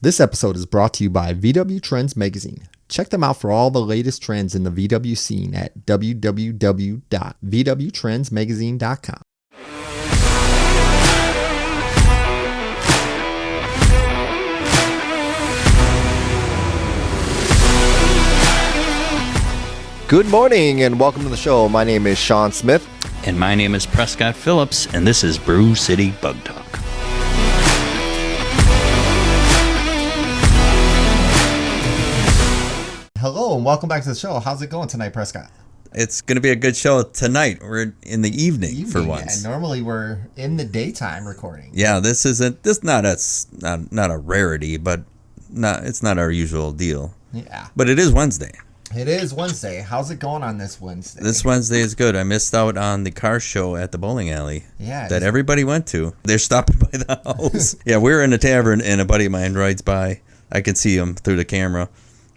This episode is brought to you by VW Trends Magazine. Check them out for all the latest trends in the VW scene at www.vwtrendsmagazine.com. Good morning and welcome to the show. My name is Sean Smith. And my name is Prescott Phillips, and this is Brew City Bug Talk. Hello and welcome back to the show. How's it going tonight, Prescott? It's going to be a good show tonight. We're in the evening for once. Yeah, normally we're in the daytime recording. Yeah, this not a rarity, but it's not our usual deal. Yeah. But it is Wednesday. It is Wednesday. How's it going on this Wednesday? This Wednesday is good. I missed out on the car show at the bowling alley that everybody went to. They're stopping by the house. Yeah, we were in a tavern and a buddy of mine rides by. I could see him through the camera.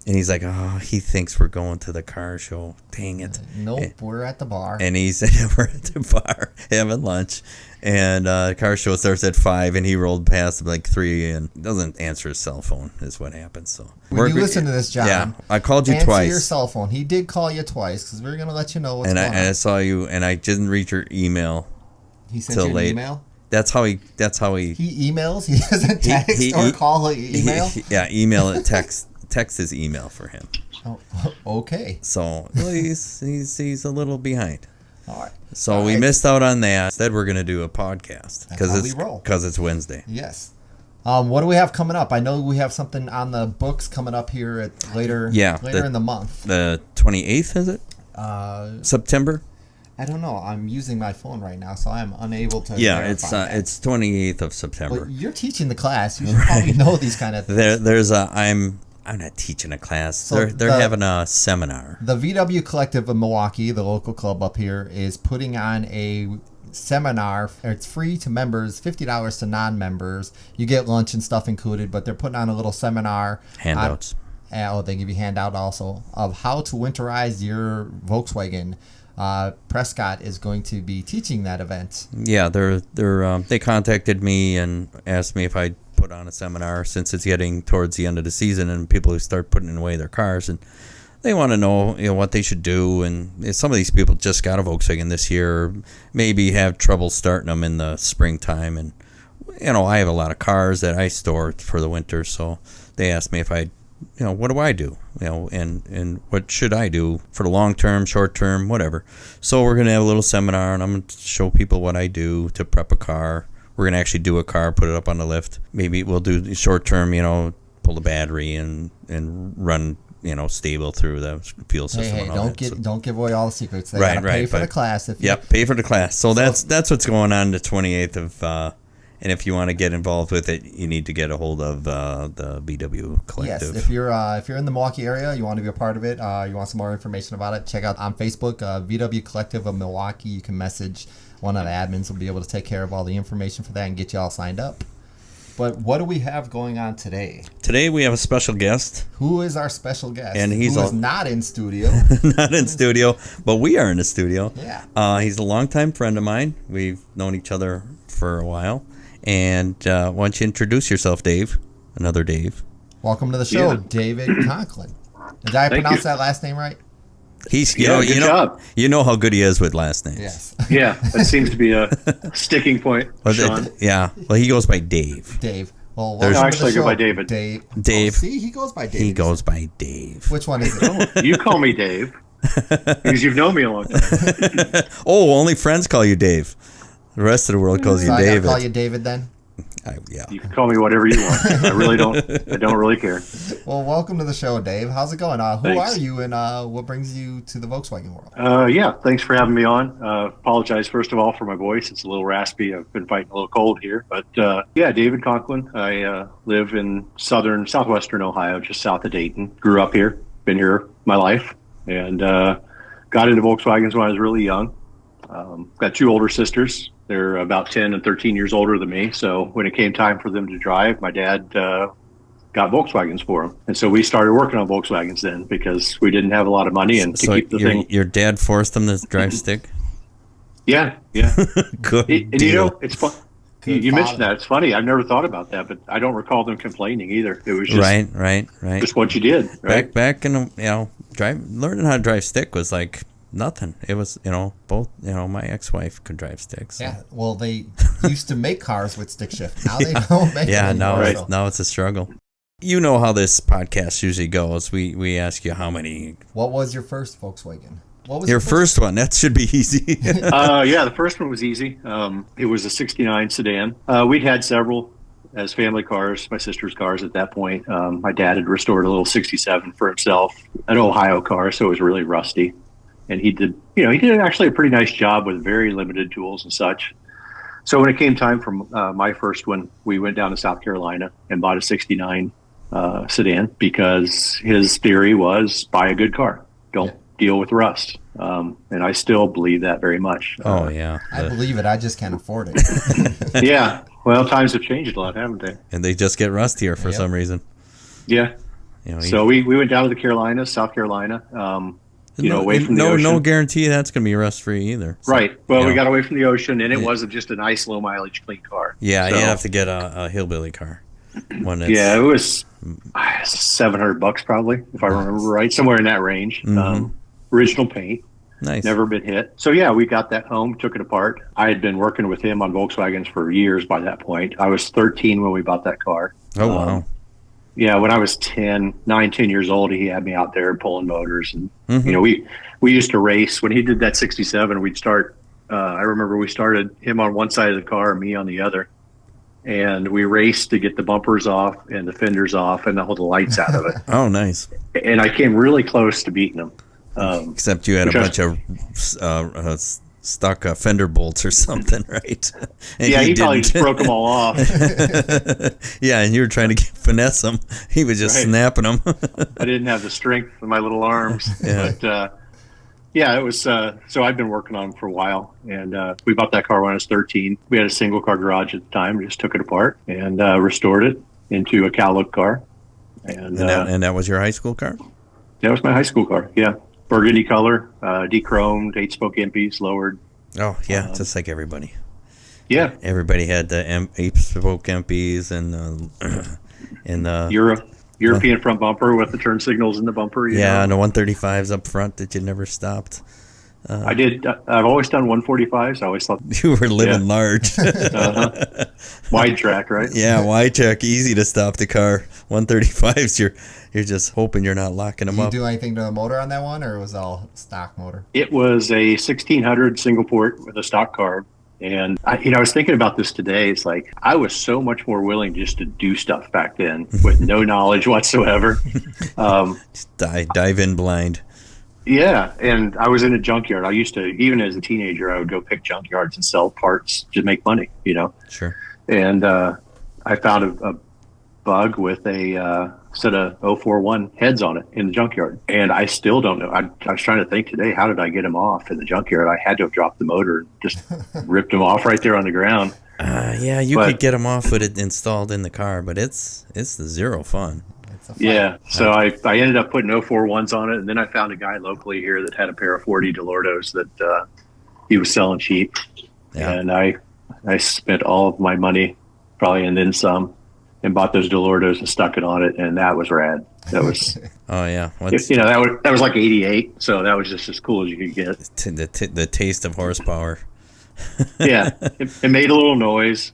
And he's like, oh, he thinks we're going to the car show. Dang it. Nope, we're at the bar. And he said, we're at the bar having lunch. And the car show starts at 5, and he rolled past like 3 and doesn't answer his cell phone is what happens. So when you listen to this, John, yeah, I called you answer twice. Answer your cell phone. He did call you twice because we're going to let you know what's going on. And I saw you, and I didn't read your email. He sent you an email? That's how he. He emails? He doesn't text or call email? Email it, text his email for him. Oh, okay. So he's a little behind. All right. So we missed out on that. Instead, we're going to do a podcast because it's Wednesday. Yes. What do we have coming up? I know we have something on the books coming up here later in the month. The 28th, is it? September? I don't know. I'm using my phone right now, so I'm unable to. Yeah, it's 28th of September. But you're teaching the class. You should probably know these kind of things. I'm not teaching a class. So they're having a seminar. The VW Collective of Milwaukee, the local club up here, is putting on a seminar. It's free to members, $50 to non-members. You get lunch and stuff included, but they're putting on a little seminar. Handouts. They give you handout also of how to winterize your Volkswagen. Prescott is going to be teaching that event. Yeah, they contacted me and asked me if I'd put on a seminar since it's getting towards the end of the season and people start putting away their cars, and they want to know what they should do. And some of these people just got a Volkswagen this year, maybe have trouble starting them in the springtime, and I have a lot of cars that I store for the winter, so they asked me if I what do I do, and what should I do for the long term, short term, whatever. So we're going to have a little seminar, and I'm going to show people what I do to prep a car. We're going to actually do a car, put it up on the lift. Maybe we'll do short term, pull the battery and run, stable through the fuel system. Hey, don't give away all the secrets. They right. Pay for the class. Pay for the class. So that's what's going on the 28th of. And if you want to get involved with it, you need to get a hold of the BW Collective. Yes, if you're in the Milwaukee area, you want to be a part of it, you want some more information about it, check out on Facebook, VW Collective of Milwaukee. You can message one of the admins. Will be able to take care of all the information for that and get you all signed up. But what do we have going on today? Today we have a special guest. Who is our special guest? And who is not in studio. Not in studio, but we are in the studio. Yeah. He's a longtime friend of mine. We've known each other for a while. And why don't you introduce yourself, Dave? Another Dave. Welcome to the show, David Conklin. Did I pronounce that last name right? He's good job. You know how good he is with last names. Yes. Yeah, that seems to be a sticking point. Sean. Well, he goes by Dave. Dave. Well, I go by David. Dave. Oh, see, he goes by Dave. He goes by Dave. Which one is it? You call me Dave because you've known me a long time. Oh, only friends call you Dave. The rest of the world calls you David. I gotta call you David then? Yeah. You can call me whatever you want. I don't really care. Well, welcome to the show, Dave. How's it going? Who Thanks. are you and what brings you to the Volkswagen world? Yeah, thanks for having me on. Apologize, first of all, for my voice. It's a little raspy. I've been fighting a little cold here. But David Conklin. I live in southwestern Ohio, just south of Dayton. Grew up here, been here my life, and got into Volkswagens when I was really young. Got 2 older sisters. They're about 10 and 13 years older than me. So when it came time for them to drive, my dad got Volkswagens for them. And so we started working on Volkswagens then because we didn't have a lot of money. And to keep the thing. Your dad forced them to drive stick? Yeah. Good And deal. it's fun. You mentioned that. It's funny. I've never thought about that, but I don't recall them complaining either. It was just right. just what you did. Right? Back in learning how to drive stick was like nothing. It was both my ex-wife could drive sticks. So. Yeah. Well, they used to make cars with stick shift. Now they don't make it anymore. Now it's a struggle. You know how this podcast usually goes. We ask you how many. What was your first Volkswagen? What was your first one? That should be easy. The first one was easy. It was a '69 sedan. We'd had several as family cars, my sister's cars at that point. My dad had restored a little '67 for himself, an Ohio car, so it was really rusty. And he did actually a pretty nice job with very limited tools and such. So when it came time for my first one, we went down to South Carolina and bought a '69 sedan because his theory was buy a good car. Don't deal with rust. And I still believe that very much. I believe it. I just can't afford it. Yeah. Well, times have changed a lot, haven't they? And they just get rustier for some reason. Yeah. So we went down to the Carolinas, South Carolina, away from the ocean. No guarantee that's going to be rust-free either. So, right. Well, we got away from the ocean, and it wasn't just a nice low-mileage, clean car. Yeah, you have to get a hillbilly car. It was $700 probably, if I remember right, somewhere in that range. Mm-hmm. Original paint. Nice. Never been hit. So, we got that home, took it apart. I had been working with him on Volkswagens for years by that point. I was 13 when we bought that car. Oh, wow. When I was 10 years old, he had me out there pulling motors. And, Mm-hmm. We used to race. When he did that 67, we'd start, I remember we started him on one side of the car and me on the other. And we raced to get the bumpers off and the fenders off and the lights out of it. Oh, nice. And I came really close to beating him. Except you had a bunch of stuck fender bolts or something, right? And he probably just broke them all off. Yeah, and you were trying to finesse them. He was just snapping them. I didn't have the strength with my little arms. Yeah. But, it was, so I'd been working on them for a while. And we bought that car when I was 13. We had a single car garage at the time. We just took it apart and restored it into a Cowlook car. And that was your high school car? That was my high school car, yeah. Burgundy color, de-chromed, 8-spoke MPs lowered. Oh, yeah, just like everybody. Yeah. Everybody had the 8-spoke MPs and European front bumper with the turn signals in the bumper. And the 135s up front that you never stopped. I did. I've always done 145s. I always thought you were living large. Wide track, right? Yeah, wide track, easy to stop the car. 135s, you're just hoping you're not locking them up. Did you do anything to the motor on that one, or was it all stock motor? It was a 1600 single port with a stock carb. And I was thinking about this today. It's like I was so much more willing just to do stuff back then with no knowledge whatsoever. Just dive in blind. Yeah, and I was in a junkyard. I used to, even as a teenager, I would go pick junkyards and sell parts to make money, Sure. And I found a bug with a set of 041 heads on it in the junkyard. And I still don't know. I was trying to think today, how did I get them off in the junkyard? I had to have dropped the motor and just ripped them off right there on the ground. You could get them off with it installed in the car, but it's zero fun. Yeah, so I ended up putting 041s on it, and then I found a guy locally here that had a pair of 40 DeLordos that he was selling cheap. Yeah. And I spent all of my money, probably, and then some, and bought those DeLordos and stuck it on it, and that was rad. That was oh yeah, that was like 88, so that was just as cool as you could get. The taste of horsepower. Yeah, it made a little noise.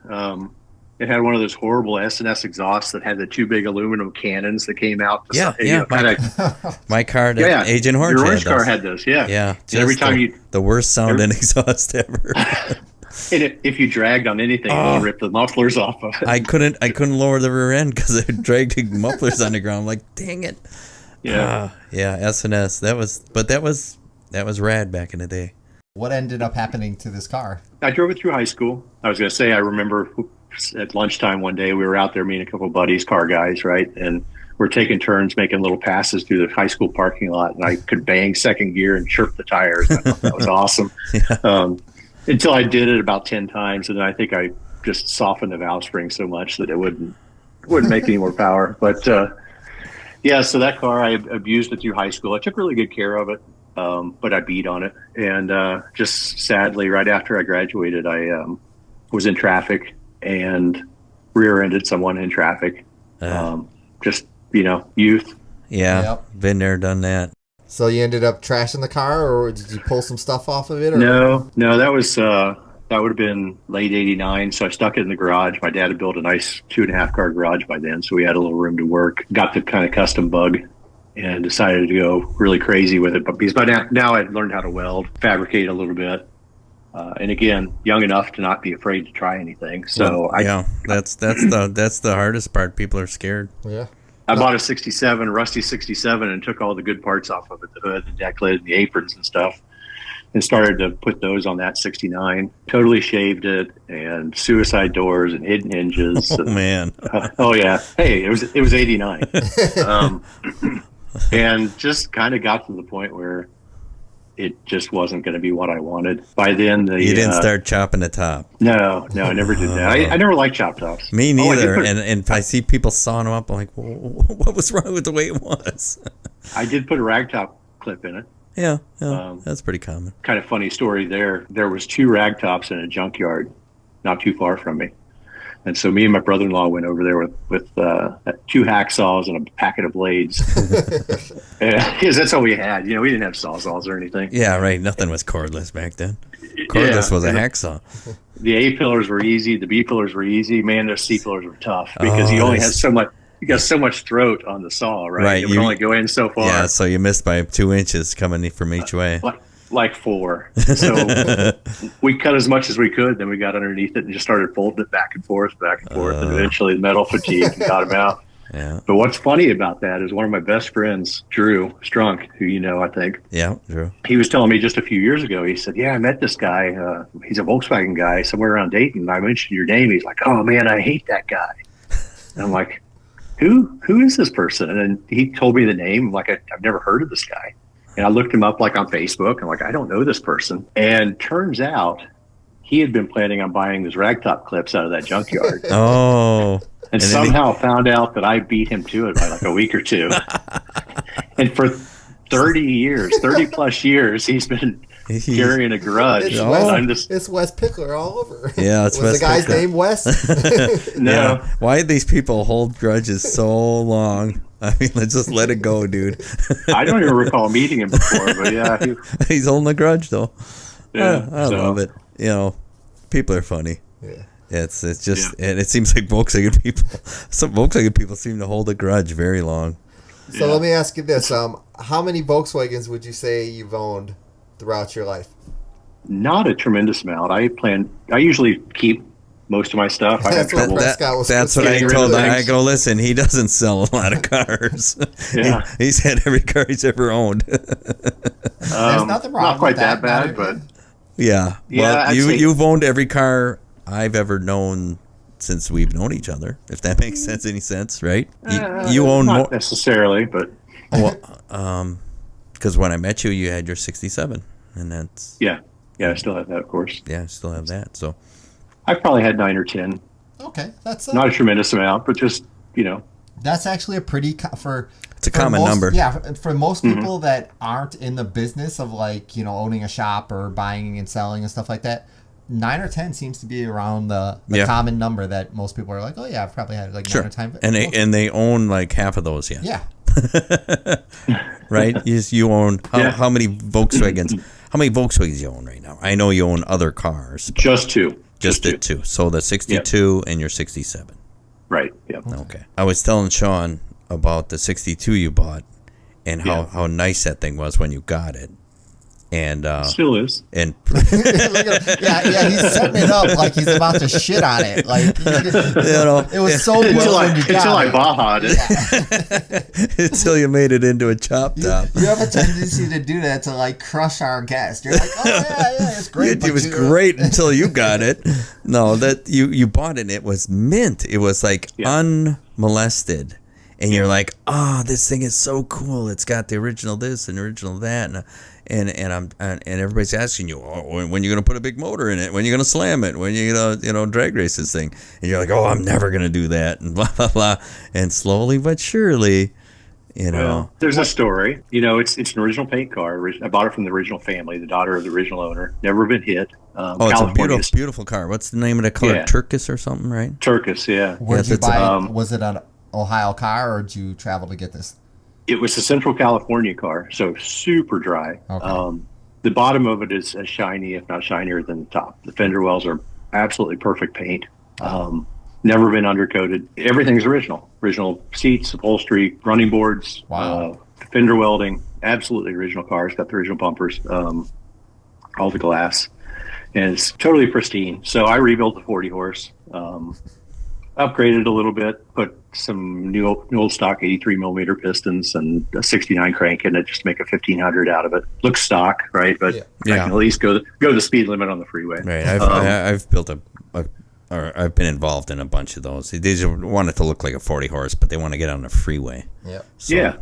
It had one of those horrible S&S exhausts that had the two big aluminum cannons that came out. My car, Agent Horn, your orange car had those. Yeah, yeah. Every time the worst sounding exhaust ever. And if you dragged on anything, it would rip the mufflers off of it. I couldn't lower the rear end because I dragged the mufflers on the ground. I'm like, dang it. Yeah, S&S. That was rad back in the day. What ended up happening to this car? I drove it through high school. I was going to say, I remember at lunchtime one day, we were out there, me and a couple of buddies, car guys, right? And we're taking turns making little passes through the high school parking lot, and I could bang second gear and chirp the tires. I thought that was awesome. Until I did it about 10 times, and then I think I just softened the valve spring so much that it wouldn't make any more power. But so that car, I abused it through high school. I took really good care of it, but I beat on it. And just sadly, right after I graduated, I was in traffic and rear-ended someone in traffic. Just, youth. Yeah, Yep. been there, done that. So you ended up trashing the car, or did you pull some stuff off of it? Or? No, that was that would have been late '89. So I stuck it in the garage. My dad had built a nice 2.5 car garage by then, so we had a little room to work. Got the kind of custom bug, and decided to go really crazy with it. But because by now I'd learned how to weld, fabricate a little bit, and again, young enough to not be afraid to try anything. So that's the hardest part. People are scared. Yeah. I bought a '67, rusty '67, and took all the good parts off of it, the hood, the deck lid, the aprons and stuff, and started to put those on that '69. Totally shaved it, and suicide doors and hidden hinges. Oh, man. Oh yeah. Hey, it was '89, and just kind of got to the point where it just wasn't going to be what I wanted. By then, you didn't start chopping the top. No, I never did that. I never liked chop tops. Me neither. And I see people sawing them up. I'm like, what was wrong with the way it was? I did put a ragtop clip in it. Yeah, that's pretty common. Kind of funny story there. There was 2 ragtops in a junkyard not too far from me. And so me and my brother-in-law went over there with 2 hacksaws and a packet of blades. Because that's all we had. We didn't have sawzalls or anything. Yeah, right. Nothing was cordless back then. Cordless was a hacksaw. The A pillars were easy. The B pillars were easy. Man, those C pillars were tough because you only had so much. You got so much throat on the saw, right? Right. It would only go in so far. Yeah, so you missed by 2 inches coming from each way. Like 4. So we cut as much as we could. Then we got underneath it and just started folding it back and forth. And eventually the metal fatigued and got him out. Yeah. But what's funny about that is one of my best friends, Drew Strunk, who I think. Yeah, Drew. He was telling me just a few years ago, he said, yeah, I met this guy. He's a Volkswagen guy somewhere around Dayton. I mentioned your name. He's like, oh, man, I hate that guy. And I'm like, who is this person? And then he told me the name. I'm like, I've never heard of this guy. And I looked him up on Facebook. I'm like, I don't know this person. And turns out he had been planning on buying those ragtop clips out of that junkyard. Oh. And somehow found out that I beat him to it by like a week or 2. And for 30 plus years, he's been carrying a grudge. It's Wes Pickler all over. Yeah, it's Was Wes the guy's Pickler. name Wes? No. Yeah. Why did these people hold grudges so long? I mean, let's just let it go, dude. I don't even recall meeting him before, but yeah. He's holding a grudge, though. Yeah, I love it. People are funny. Yeah. It's just, and it seems like some Volkswagen people seem to hold a grudge very long. So let me ask you this: how many Volkswagens would you say you've owned throughout your life? Not a tremendous amount. I usually keep most of my stuff. I have trouble. That's what I told him. I go, listen, he doesn't sell a lot of cars. Yeah. He's had every car he's ever owned. There's nothing wrong not quite with that bad, but yeah. Yeah, Well, you've owned every car I've ever known since we've known each other, if that makes any sense, right? You own not more necessarily, but because when I met you, you had your 67, and that's yeah, I still have that, of course. yeah, I still have that. So I've probably had 9 or 10. Okay, that's Not a tremendous amount, but just that's actually a pretty it's a common number. Yeah, for most people that aren't in the business of owning a shop or buying and selling and stuff like that, 9 or 10 seems to be around the common number that most people are like, oh yeah, I've probably had 9 or 10. And they own like half of those, yeah. Yeah. Right? You own how many Volkswagens? How many Volkswagens you own right now? I know you own other cars. just 2. Just the 2. So the 62 and your 67. Right. Yeah. Okay. I was telling Sean about the 62 you bought and how nice that thing was when you got it. And still is. And he's setting it up like he's about to shit on it. Like it was so good until I bought it. Until you made it into a chop top. You have a tendency to do that, to like crush our guest. You're like, oh yeah, it's great. It was great until you got it. No, that you bought it and it was mint. It was like unmolested. And you're like, this thing is so cool. It's got the original this and original that, and everybody's asking you, when you're gonna put a big motor in it, when you're gonna slam it, when you're gonna drag race this thing, and you're like, I'm never gonna do that, and blah blah blah. And slowly but surely, You know, Well, there's a story. You know, it's an original paint car. I bought it from the original family, the daughter of the original owner. Never been hit. oh, it's a beautiful, beautiful car. What's the name of the color? Yeah. Turquoise or something, right? Turquoise, yeah. Where'd Yes, you it's a- buy it? Was it an Ohio car, or did you travel to get this? It was a Central California car, so super dry. Okay. The bottom of it is as shiny, if not shinier than the top. The fender wells are absolutely perfect paint. Never been undercoated. Everything's original. Original seats, upholstery, running boards, Wow. fender welding. Absolutely original car. It's got the original bumpers, all the glass, and it's totally pristine. So I rebuilt the 40 horse, upgraded a little bit, put some new old stock 83 millimeter pistons and a 69 crank in it just to make a 1500 out of it. Looks stock, right? But I can at least go the speed limit on the freeway. Right. I've built or I've been involved in a bunch of those. They just want it to look like a 40 horse, but they want to get on the freeway. Yep. So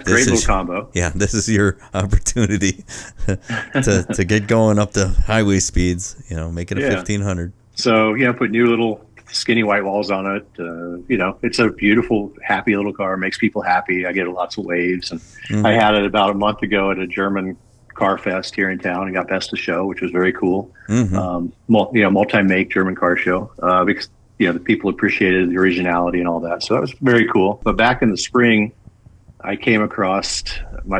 Great little combo. Yeah, this is your opportunity to get going up to highway speeds. You know, make it a 1500. So put new little skinny white walls on it. It's a beautiful, happy little car. Makes people happy. I get lots of waves, and I had it about a month ago at a German car fest here in town and got best of show, which was very cool. Multi-make German car show, because the people appreciated the originality and all that, so that was very cool. But back in the spring, I came across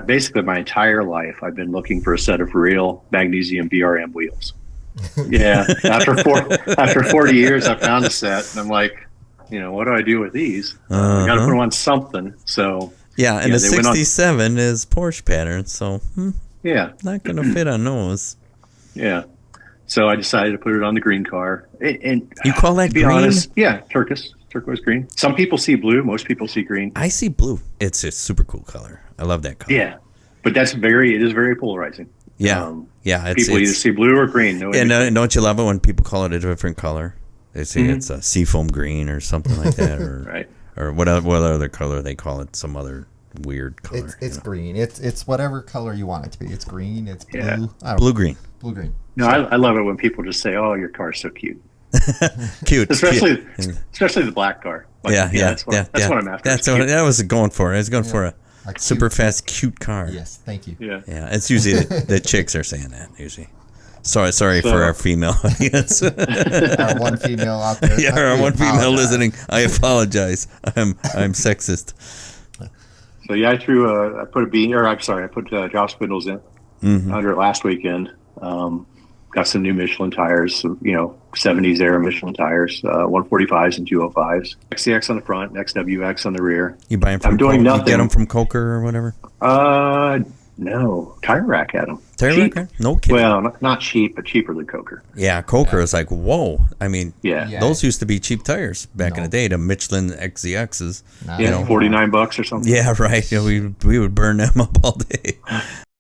basically my entire life I've been looking for a set of real magnesium BRM wheels. After 40 years I found a set, and I'm like, what do I do with these? I gotta put them on something. So and the 67 is Porsche pattern, so not gonna fit on those. So I decided to put it on the green car. And you call that to be green? honest, turquoise green. Some people see blue, most people see green. I see blue. It's a super cool color. I love that color. Yeah, but it is very polarizing. People either see blue or green. Don't you love it when people call it a different color? They say it's a seafoam green or something like that, or right. Or what other color they call it? Some other weird color. It's green. It's whatever color you want it to be. It's green. It's blue. Yeah. Blue green. Blue green. No, I love it when people just say, "Oh, your car's so cute." Cute, especially the black car. That's what I'm after. That's what I was going for. I was going for a super fast, cute car. Yes, thank you. Yeah. It's usually the chicks are saying that usually. Sorry for our female audience. Our one female out there. Yeah, our one female listening. I apologize. I'm sexist. So I put drop spindles in under it last weekend. Got some new Michelin tires, 70s era Michelin tires, 145s and 205s. XCX on the front, XWX on the rear. You buy them from I'm doing nothing. You get them from Coker or whatever? No. Tire Rack had them. Tire Rack? No kidding. Well, not cheap, but cheaper than Coker. Yeah, Coker is like, whoa. I mean, Yeah. those used to be cheap tires back in the day, the Michelin XZXs. $49 or something. Yeah, right. We would burn them up all day.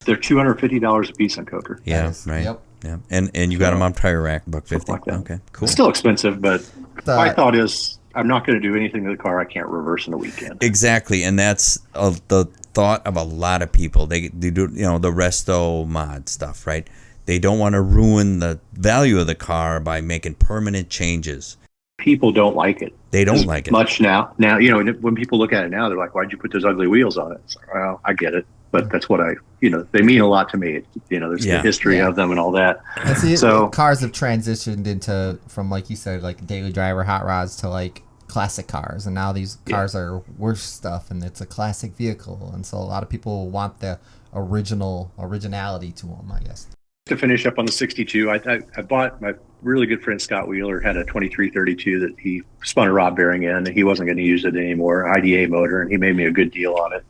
They're $250 a piece on Coker. Yeah, Nice. right. Yep. Yeah, and you got them on Tire Rack, $150. Like that. Okay, cool. It's still expensive, but my thought is I'm not going to do anything to the car I can't reverse in a weekend. Exactly, and that's the thought of a lot of people. They do the resto mod stuff, right? They don't want to ruin the value of the car by making permanent changes. People don't like it. They don't like it much now. Now, when people look at it now, they're like, "Why'd you put those ugly wheels on it?" It's like, well, I get it, but that's what they mean a lot to me. There's the history of them and all that. And see, so cars have transitioned from, like you said, like daily driver hot rods to like classic cars, and now these cars are worse stuff, and it's a classic vehicle, and so a lot of people want the originality to them, I guess. To finish up on the 62, I bought my really good friend Scott Wheeler had a 2332 that he spun a rod bearing in, and he wasn't going to use it anymore, IDA motor, and he made me a good deal on it.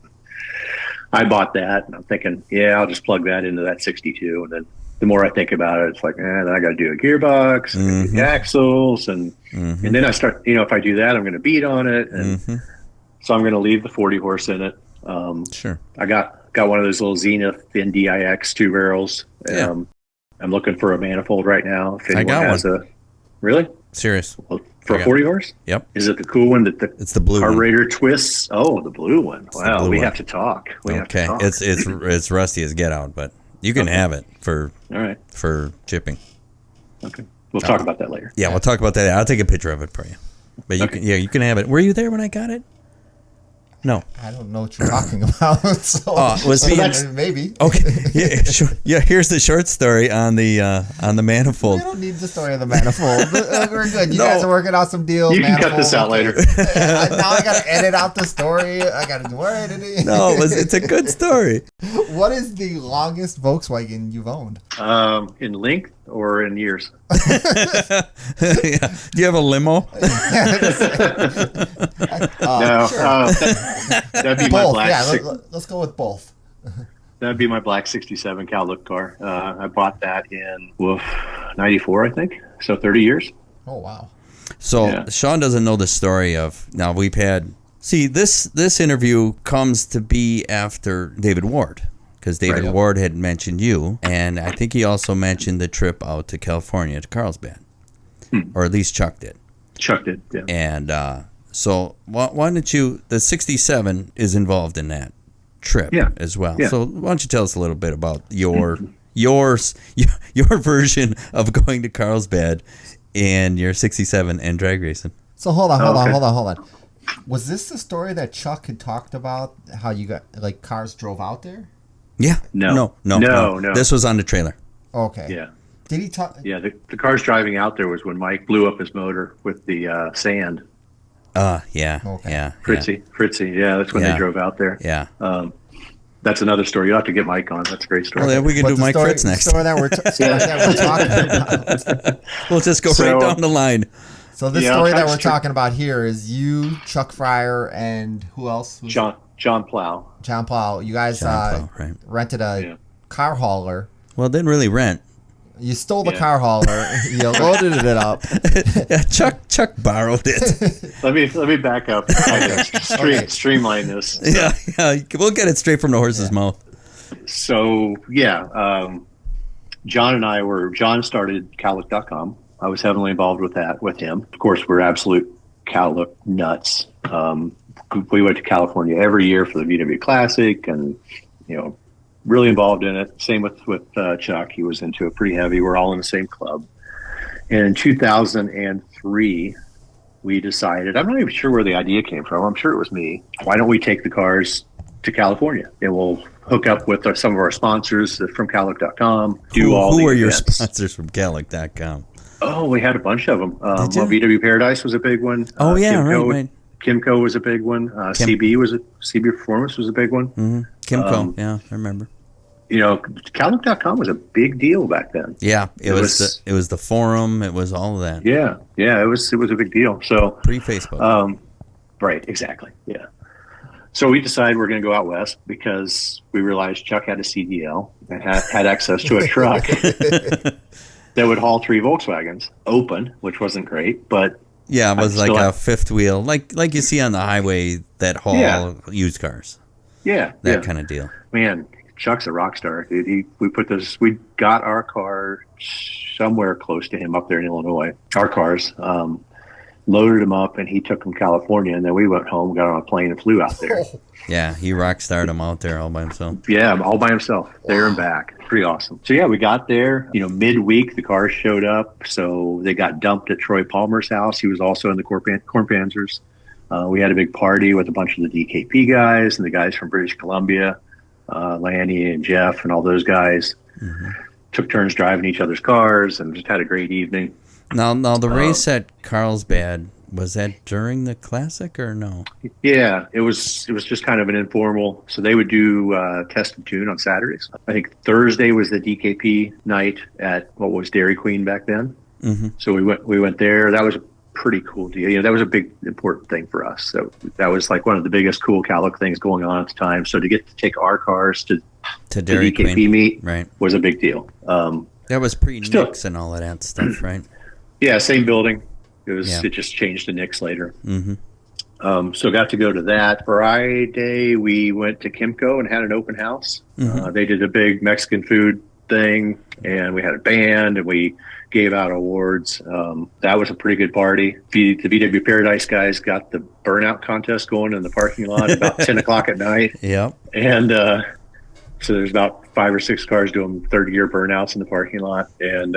I bought that, and I'm thinking, I'll just plug that into that 62, and then the more I think about it, it's like, then I got to do a gearbox, and the axles, and then I start, if I do that, I'm going to beat on it, and so I'm going to leave the 40 horse in it. Sure. I got one of those little Zenith NDIX 2 barrels. I'm looking for a manifold right now. If anyone has one. Really? Serious. Well, for a 40 horse? Yep. Is it the cool one that it's the blue carburetor twists? Oh, the blue one. Wow, we have to talk. Okay. It's rusty as get out, but you can have it for chipping. Okay. We'll talk about that later. Yeah, we'll talk about that. I'll take a picture of it for you. But you can have it. Were you there when I got it? No. I don't know what you're talking about. So, was he maybe. Okay. Yeah, sure. Yeah, here's the short story on the manifold. We don't need the story of the manifold. We're good. You guys are working out some deals. You can cut this out later. Now I got to edit out the story. I got to do more editing. No, it's a good story. What is the longest Volkswagen you've owned? In length or in years? Yeah. Do you have a limo? No. Sure. That'd be Both. my black. Let's go with both. That'd be my black '67 Cowlook car. I bought that in '94, I think. So 30 years. Oh wow. So Sean doesn't know the story of. Now we've had. See, this interview comes to be after David Ward, because David Ward had mentioned you, and I think he also mentioned the trip out to California to Carlsbad, or at least Chuck did. Chuck did. Yeah. And so why don't you? The '67 is involved in that trip as well. Yeah. So why don't you tell us a little bit about your version of going to Carlsbad and your '67 and drag racing? So hold on. Was this the story that Chuck had talked about? How you got cars drove out there? Yeah. No. This was on the trailer. Okay. Yeah. Did he talk? Yeah. The cars driving out there was when Mike blew up his motor with the sand. Yeah. Okay. Yeah. Fritzy. Yeah. That's when they drove out there. Yeah. That's another story. You'll have to get Mike on. That's a great story. Well, yeah, we can do Mike Fritz next. The story that we're talking about. We'll just go right down the line. So this story that we're talking about here is you, Chuck Fryer, and who else? John Plow. John Plow. You guys rented a car hauler. Well, it didn't really rent. You stole the car hauler. You loaded it up. Chuck borrowed it. Let me back up. Streamline this. Yeah. We'll get it straight from the horse's mouth. So John started Cowlook.com. I was heavily involved with that with him. Of course, we're absolute Cowlook nuts. We went to California every year for the VW Classic, and really involved in it. Same with Chuck. He was into it pretty heavy. We're all in the same club. And in 2003, we decided, I'm not even sure where the idea came from. I'm sure it was me. Why don't we take the cars to California, and we'll hook up with some of our sponsors from Cowlook.com. Who are your sponsors from Cowlook.com? Oh, we had a bunch of them. VW Paradise was a big one. Oh, yeah, right. Kimco was a big one. CB Performance was a big one. Mm-hmm. Kimco, I remember. Cowlook.com was a big deal back then. Yeah, it was the forum. It was all of that. Yeah, it was a big deal. So pre-Facebook. Right, exactly. Yeah. So we decided we're going to go out west because we realized Chuck had a CDL and had access to a truck that would haul 3 Volkswagens open, which wasn't great, but yeah, it was like a fifth wheel, like you see on the highway that haul used cars. Yeah, that kind of deal. Man, Chuck's a rock star, dude. We got our car somewhere close to him up there in Illinois. Our cars, loaded him up, and he took them to California, and then we went home, got on a plane, and flew out there. Yeah, he rock starred him out there all by himself. Yeah, all by himself, there and back. Pretty awesome. So yeah, we got there. Midweek the cars showed up, so they got dumped at Troy Palmer's house. He was also in the CornPanzers. We had a big party with a bunch of the DKP guys and the guys from British Columbia, Lanny and Jeff and all those guys. Mm-hmm. Took turns driving each other's cars and just had a great evening. Now the race at Carlsbad, was that during the Classic or no? Yeah, it was just kind of an informal. So they would do test and tune on Saturdays. I think Thursday was the DKP night at what was Dairy Queen back then. Mm-hmm. So we went there. That was a pretty cool deal. That was a big important thing for us. So that was like one of the biggest cool Cowlook things going on at the time. So to get to take our cars to Dairy DKP Queen meet was a big deal. That was pre-Nix and all of that stuff, right? Yeah, same building. It just changed to Nix later. Mm-hmm. So got to go to that. Friday, we went to Kimco and had an open house. Mm-hmm. They did a big Mexican food thing, and we had a band, and we gave out awards. That was a pretty good party. The VW Paradise guys got the burnout contest going in the parking lot about 10 o'clock at night. Yep. And so there's about 5 or 6 cars doing 30-year burnouts in the parking lot. And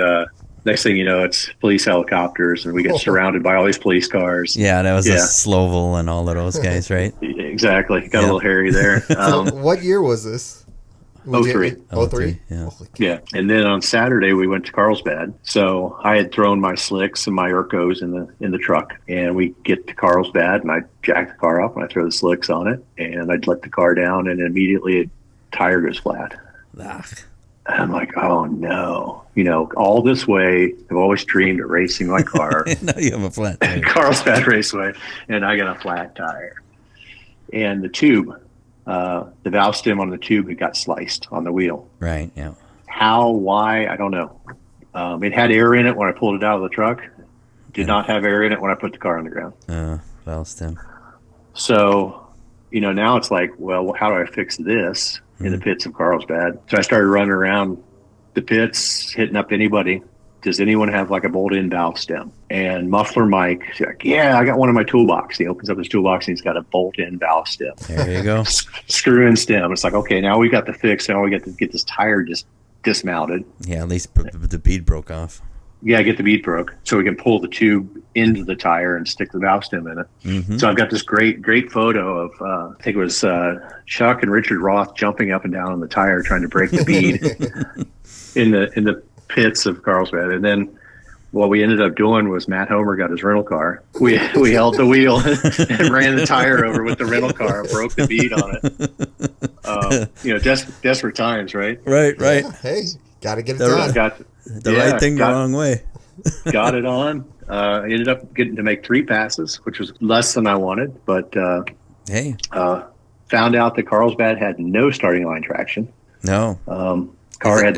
next thing you know, it's police helicopters, and we get surrounded by all these police cars. Yeah, that was a Slovel and all of those guys, right? Exactly. Got a little hairy there. So what year was this? 03. 03? Yeah. Yeah. And then on Saturday we went to Carlsbad. So I had thrown my slicks and my Urcos in the truck, and we get to Carlsbad, and I jack the car up and I throw the slicks on it, and I'd let the car down, and immediately a tire goes flat. Ugh. I'm like, oh no, all this way, I've always dreamed of racing my car. Now you have a flat tire. Carlsbad Raceway, and I got a flat tire. And the tube, the valve stem on the tube, it got sliced on the wheel. Right, yeah. How, why, I don't know. It had air in it when I pulled it out of the truck. Did not have air in it when I put the car on the ground. Valve stem. So, now it's like, well, how do I fix this in the pits of Carlsbad? So I started running around the pits, hitting up anybody. Does anyone have like a bolt-in valve stem? And Muffler Mike, he's like, yeah, I got one in my toolbox. He opens up his toolbox and he's got a bolt-in valve stem. There you go. Screw-in stem. It's like, okay, now we got the fix. Now we got to get this tire just dismounted. Yeah, at least the bead broke off. Yeah, get the bead broke so we can pull the tube into the tire and stick the valve stem in it. Mm-hmm. So I've got this great photo of, I think it was Chuck and Richard Roth jumping up and down on the tire trying to break the bead in the pits of Carlsbad. And then what we ended up doing was Matt Homer got his rental car. We held the wheel and ran the tire over with the rental car, broke the bead on it. Desperate times, right? Right. Yeah, hey, got to get it done. Got the right thing the wrong way. Got it on. Ended up getting to make 3 passes, which was less than I wanted, but hey, found out that Carlsbad had no starting line traction. No. Car had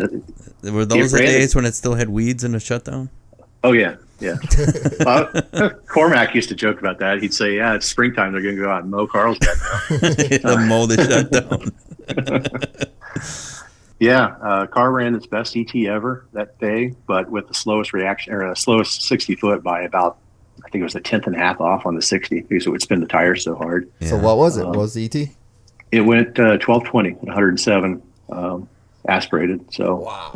were those the days when it still had weeds in the shutdown? Oh yeah. Cormac used to joke about that. He'd say, "Yeah, it's springtime. They're going to go out and mow Carlsbad now." The mow the shutdown. Yeah, car ran its best ET ever that day, but with the slowest reaction, or slowest 60 foot by about, I think it was a tenth and a half off on the 60 because it would spin the tires so hard. Yeah. So what was it? What was the ET? It went 1220 at 107 aspirated. So wow.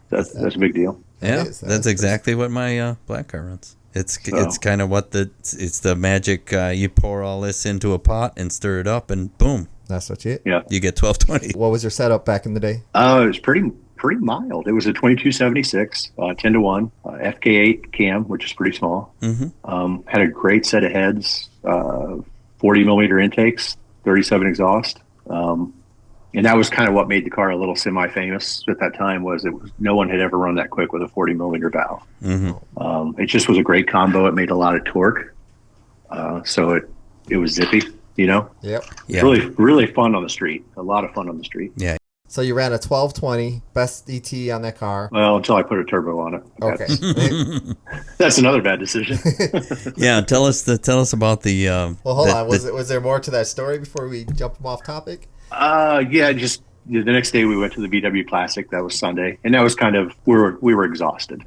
That's a big deal. Yeah, that's exactly what my black car runs. It's kind of what it's the magic. You pour all this into a pot and stir it up, and boom. That's what you. Yeah. You get 1220. What was your setup back in the day? It was pretty mild. It was a 2276, 10-1, FK8 cam, which is pretty small. Mm-hmm. Had a great set of heads, 40 millimeter intakes, 37 exhaust. And that was kind of what made the car a little semi-famous at that time. No one had ever run that quick with a 40 millimeter valve. Mm-hmm. It just was a great combo. It made a lot of torque, so it was zippy. Yep. Yeah. Really, really fun on the street. A lot of fun on the street. Yeah. So you ran a 1220, best ET on that car. Well, until I put a turbo on it. Okay. That's another bad decision. Yeah. Tell us about the. Well, hold on. Was there more to that story before we jump off topic? Yeah. Just the next day we went to the VW Classic. That was Sunday, and that was kind of we were exhausted.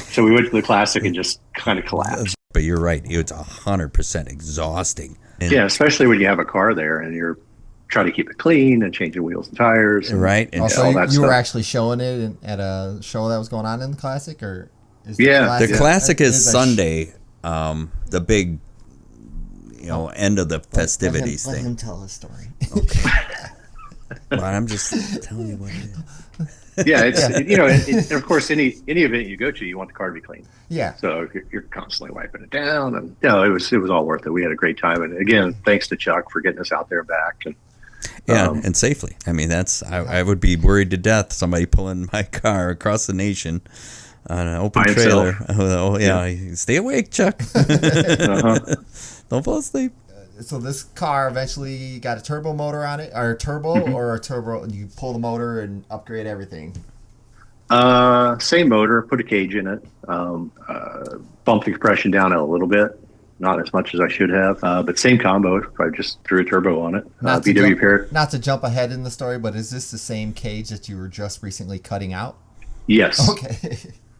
So we went to the Classic and just kind of collapsed. But you're right. It's 100% exhausting. And yeah, especially when you have a car there and you're trying to keep it clean and changing wheels and tires. And, right. And also, you were actually showing it at a show that was going on in the Classic? Or is the Classic is Sunday, the big, end of the festivities let thing. Let him tell his story. Okay. Well, I'm just telling you what it is. Yeah, it's of course any event you go to, you want the car to be clean. Yeah. So you're constantly wiping it down, and it was all worth it. We had a great time, and again, thanks to Chuck for getting us out there and back. And and safely. I mean, I would be worried to death somebody pulling my car across the nation on an open trailer. Oh yeah, stay awake, Chuck. Don't fall asleep. So this car eventually got a turbo motor on it, or a turbo, or a turbo. You pull the motor and upgrade everything. Same motor, put a cage in it, bumped the compression down a little bit, not as much as I should have, but same combo. I just threw a turbo on it. Not to jump ahead in the story, but is this the same cage that you were just recently cutting out? Yes. Okay.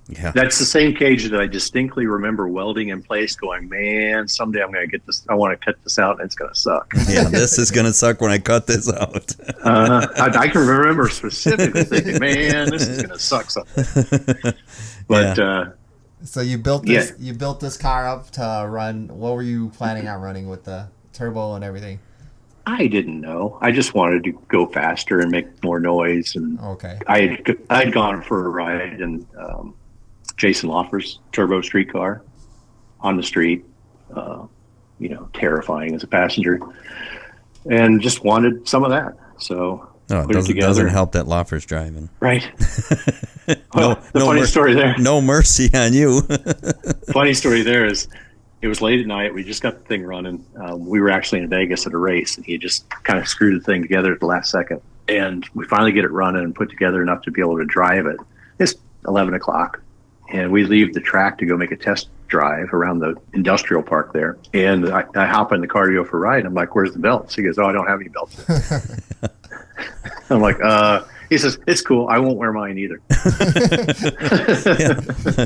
Yeah. That's the same cage that I distinctly remember welding in place going, man, someday I'm going to get this. I want to cut this out and it's going to suck. Yeah, this is going to suck when I cut this out. I can remember specifically thinking, man, this is going to suck someday. But, so you built this. Yeah. You built this car up to run. What were you planning on running with the turbo and everything? I didn't know. I just wanted to go faster and make more noise. And okay, I had gone for a ride in Jason Loffer's turbo street car on the street. Terrifying as a passenger, and just wanted some of that. So it doesn't help that Loffer's driving. Right. Funny story there. No mercy on you. Funny story there is, it was late at night. We just got the thing running. We were actually in Vegas at a race, and he just kind of screwed the thing together at the last second. And we finally get it running and put together enough to be able to drive it. It's 11 o'clock, and we leave the track to go make a test drive around the industrial park there. And I hop in the car to go for a ride. I'm like, "Where's the belts?" He goes, "Oh, I don't have any belts." I'm like, he says, "It's cool. I won't wear mine either."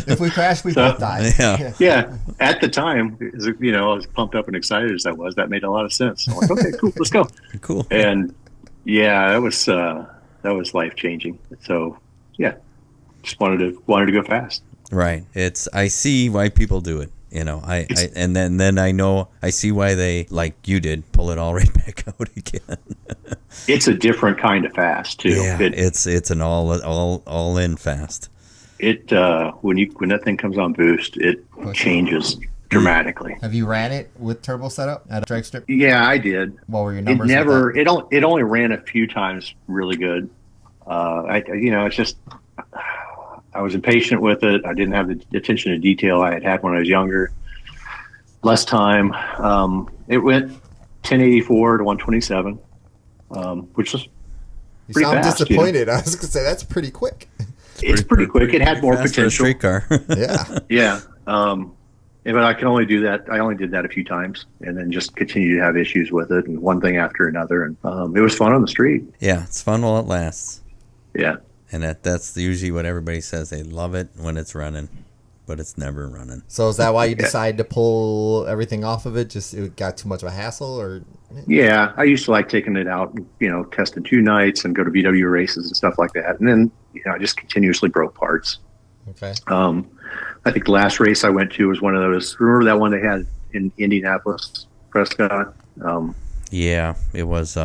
If we crash, we both die. Yeah. At the time, as pumped up and excited as I was, that made a lot of sense. I'm like, "Okay, cool, let's go." Cool. And that was life changing. So just wanted to go fast. Right. I see why people do it. And then I know I see why they, like you did, pull it all right back out again. It's a different kind of fast too. Yeah, it's an all in fast. It when that thing comes on boost, it changes dramatically. Have you ran it with turbo setup at a drag strip? Yeah, I did. What were your numbers? It only ran a few times really good. It's just I was impatient with it. I didn't have the attention to detail I had when I was younger. Less time. It went 1084 to 127, which was pretty fast. I'm disappointed. I was going to say that's pretty quick. It's pretty quick. It had more potential. For a street car. Yeah. But I can only do that. I only did that a few times, and then just continue to have issues with it, and one thing after another. And it was fun on the street. Yeah, it's fun while it lasts. Yeah. And that's usually what everybody says. They love it when it's running, but it's never running. So is that why you decided to pull everything off of it? Just it got too much of a hassle, or? Yeah, I used to like taking it out, testing 2 nights and go to VW races and stuff like that. And then, I just continuously broke parts. Okay. I think the last race I went to was one of those. Remember that one they had in Indianapolis, Prescott? Yeah, it was.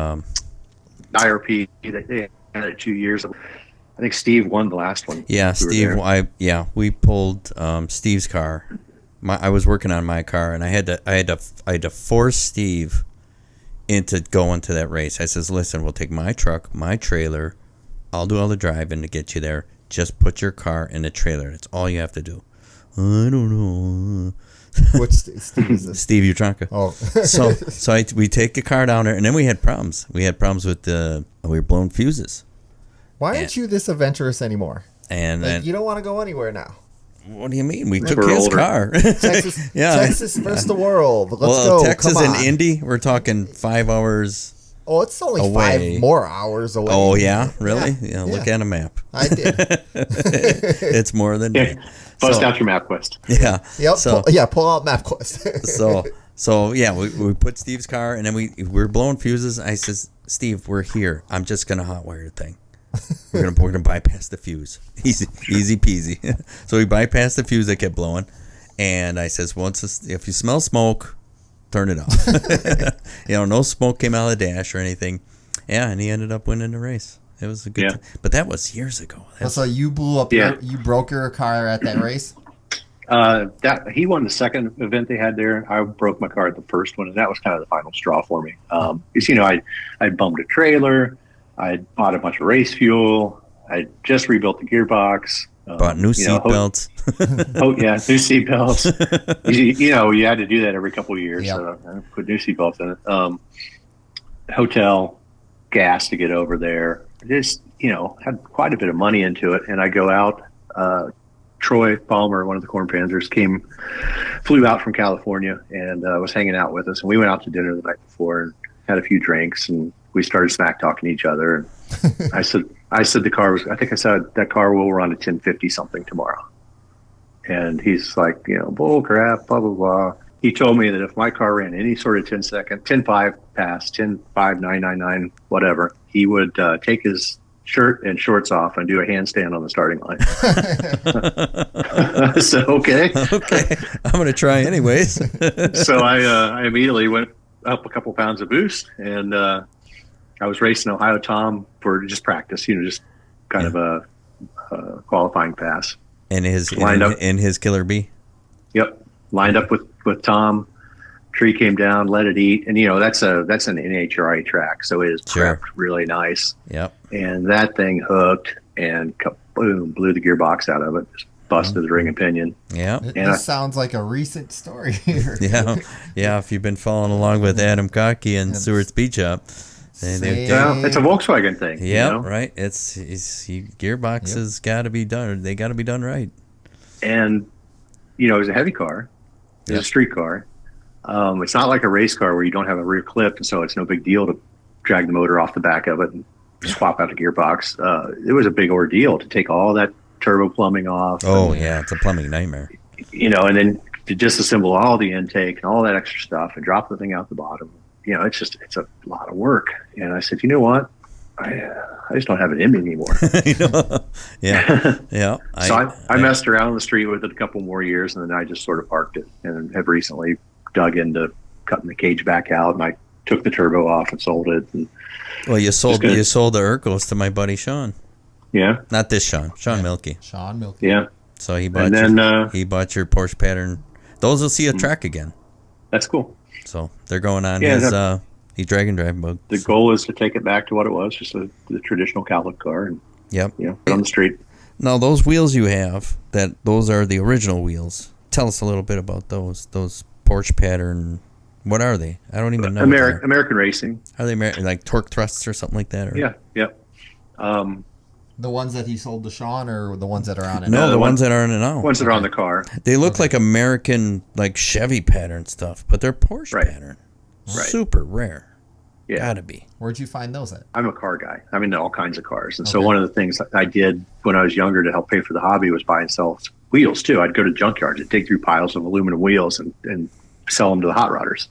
IRP. They had it 2 years. I think Steve won the last one. Yeah, Steve. We pulled Steve's car. I was working on my car, and I had to force Steve into going to that race. I says, "Listen, we'll take my truck, my trailer. I'll do all the driving to get you there. Just put your car in the trailer. That's all you have to do." I don't know. Which Steve is this? Steve Utranka. Oh. so we take the car down there, and then we had problems. We had problems with we were blowing fuses. Why aren't you this adventurous anymore? And then you don't want to go anywhere now. What do you mean? We took his car. Texas, Texas versus the world. Let's go. Texas and Indy, we're talking 5 hours. Oh, it's only away. 5 more hours away. Oh yeah, really? Yeah. Look at a map. I did. It's more than me. Bust out your MapQuest. Yeah. Yep. Pull out MapQuest. we put Steve's car, and then we're blowing fuses. I says, "Steve, we're here. I'm just gonna hotwire the thing. We're gonna bypass the fuse. Easy peasy." So we bypassed the fuse that kept blowing, and I says, if you smell smoke, turn it off. No smoke came out of the dash or anything. Yeah, and he ended up winning the race. It was a good time. But that was years ago. So you blew up you broke your car at that race? He won the second event they had there. I broke my car at the first one, and that was kind of the final straw for me. Because I bumped a trailer. I bought a bunch of race fuel. I just rebuilt the gearbox. Bought new seat belts. New seat belts. You had to do that every couple of years. Yep. So I put new seat belts in it. Hotel, gas to get over there. Just, had quite a bit of money into it. And I go out. Troy Palmer, one of the CornPanzers, flew out from California and was hanging out with us. And we went out to dinner the night before and had a few drinks, and we started smack talking to each other. And I said that car will run a 1050 something tomorrow. And he's like, bull crap, blah, blah, blah. He told me that if my car ran any sort of 10.5 pass, 10.5999, whatever, he would take his shirt and shorts off and do a handstand on the starting line. So, okay. Okay. I'm going to try anyways. So I immediately went up a couple pounds of boost, and I was racing Ohio Tom for just practice, just kind of a qualifying pass. And his Killer Bee? Yep. Lined up with Tom. Tree came down, let it eat. And, that's an NHRA track, so it is prepped really nice. Yep. And that thing hooked and boom, blew the gearbox out of it. Just busted the ring and pinion. Yeah. This sounds like a recent story here. Yeah. Yeah, if you've been following along with Adam Cockey and Stewart's Beach Up. It's a Volkswagen thing. Yeah, right. It's gearboxes got to be done. They got to be done right. And, it was a heavy car. It was a street car. It's not like a race car where you don't have a rear clip, so it's no big deal to drag the motor off the back of it and swap out the gearbox. It was a big ordeal to take all that turbo plumbing off. Oh, yeah, it's a plumbing nightmare. And then to disassemble all the intake and all that extra stuff and drop the thing out the bottom. It's a lot of work. And I said, you know what? I just don't have it in me anymore. Yeah. Yeah. So I messed around on the street with it a couple more years, and then I just sort of parked it and have recently dug into cutting the cage back out, and I took the turbo off and sold it. And well, you sold the Urkos to my buddy Sean. Yeah. Not this Sean. Sean Milkey. Sean Milkey. Yeah. So he bought he bought your Porsche pattern. Those will see a track again. That's cool. So they're going on his drag and drive mode. The goal is to take it back to what it was, just the traditional Cowlick car, and put on the street. Now those wheels you have, those are the original wheels. Tell us a little bit about those Porsche pattern. What are they? I don't even know. American Racing. Are they like torque thrusts or something like that? Or? Yeah. The ones that he sold to Sean, or the ones that are on it? No, the ones that are on it now. Ones that are on the car. They look like American, like Chevy pattern stuff, but they're Porsche pattern. Right. Super rare. Yeah. Gotta be. Where'd you find those at? I'm a car guy. I'm into all kinds of cars. And so one of the things I did when I was younger to help pay for the hobby was buy and sell wheels, too. I'd go to junkyards and dig through piles of aluminum wheels and sell them to the hot rodders.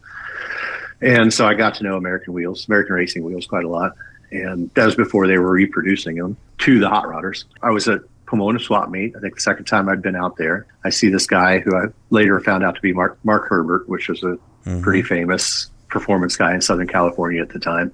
And so I got to know American Racing wheels quite a lot. And that was before they were reproducing them to the hot rodders. I was at Pomona Swap Meet. I think the second time I'd been out there. I see this guy who I later found out to be Mark Herbert, which was a pretty famous performance guy in Southern California at the time.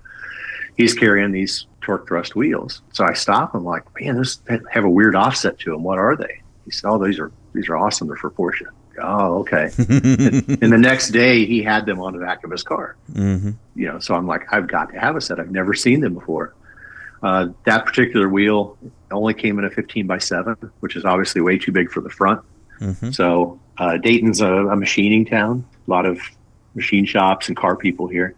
He's carrying these torque thrust wheels. So I stop. I'm like, man, they have a weird offset to them. What are they? He said, oh, these are awesome. They're for Porsche. Oh, okay. And the next day he had them on the back of his car. Mm-hmm. So I'm like, I've got to have a set. I've never seen them before. That particular wheel only came in a 15x7, which is obviously way too big for the front. Mm-hmm. So Dayton's a machining town, a lot of machine shops and car people here.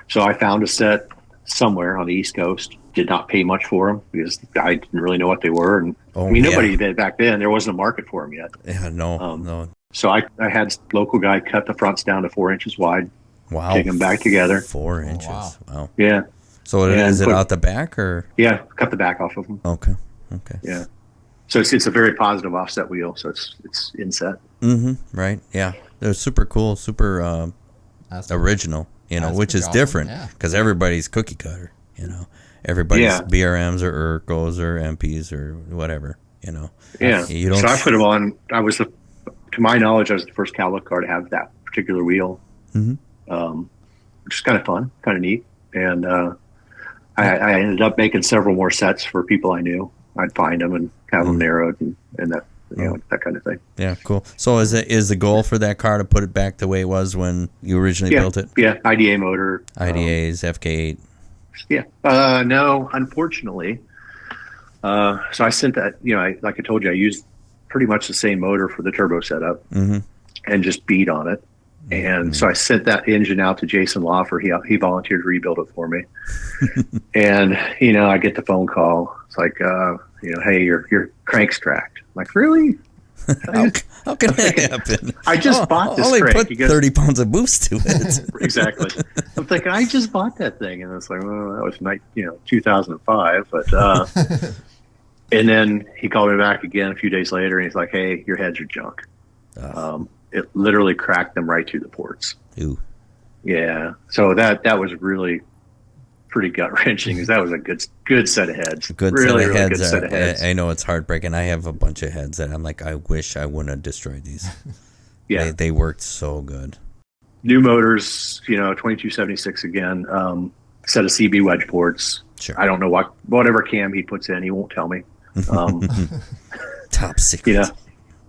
So I found a set somewhere on the East Coast. Did not pay much for them because I didn't really know what they were. And nobody did back then. There wasn't a market for them yet. Yeah, no. So I had a local guy cut the fronts down to 4 inches wide. Wow. Take them back together. 4 inches. Wow. Yeah. So is it out the back or? Yeah, cut the back off of them. Okay. Yeah. So it's a very positive offset wheel. So it's inset. Mm-hmm. Right. Yeah. They're super cool, super original, which is different because everybody's cookie cutter, Everybody's BRMs or Urkos or MPs or whatever, Yeah. So I put them on. To my knowledge, I was the first Cowlick car to have that particular wheel, which is kind of fun, kind of neat. And I ended up making several more sets for people I knew. I'd find them and have them narrowed and that, that kind of thing. Yeah, cool. So is the goal for that car to put it back the way it was when you originally built it? Yeah, IDA motor. IDAs, FK8. Yeah. No, unfortunately. So I sent that, like I told you, I used pretty much the same motor for the turbo setup and just beat on it. And so I sent that engine out to Jason Lawfer. He volunteered to rebuild it for me. And, I get the phone call. It's like, hey, your crank's tracked. I'm like, really? How can that happen? I just bought this only crank. Put 30 pounds of boost to it. Exactly. I'm thinking, I just bought that thing. And it's like, well, that was 2005. But And then he called me back again a few days later, and he's like, "Hey, your heads are junk." It literally cracked them right through the ports. Ooh. Yeah. So that was really pretty gut wrenching, because that was a good set of heads. A good Really, set of really heads. good set of heads. I know it's heartbreaking. I have a bunch of heads that I'm like, I wish I wouldn't have destroyed these. Yeah. They worked so good. New motors, 2276 again. Set of CB wedge ports. Sure. I don't know whatever cam he puts in, he won't tell me. Top secret.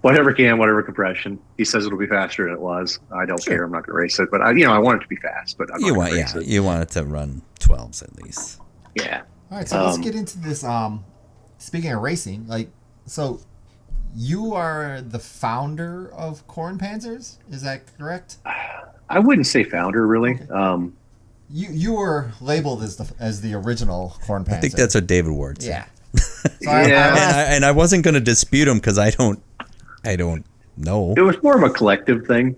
Whatever cam, whatever compression. He says it'll be faster than it was. I don't care. I'm not going to race it, but I want it to be fast. But I'm not gonna race it. You want it to run 12s at least. Yeah. All right, so let's get into this. Speaking of racing, so you are the founder of CornPanzers, is that correct? I wouldn't say founder, really. Okay. You were labeled as the original CornPanzer. I think that's what David Ward said. Yeah. So and I wasn't going to dispute him because I don't know. It was more of a collective thing.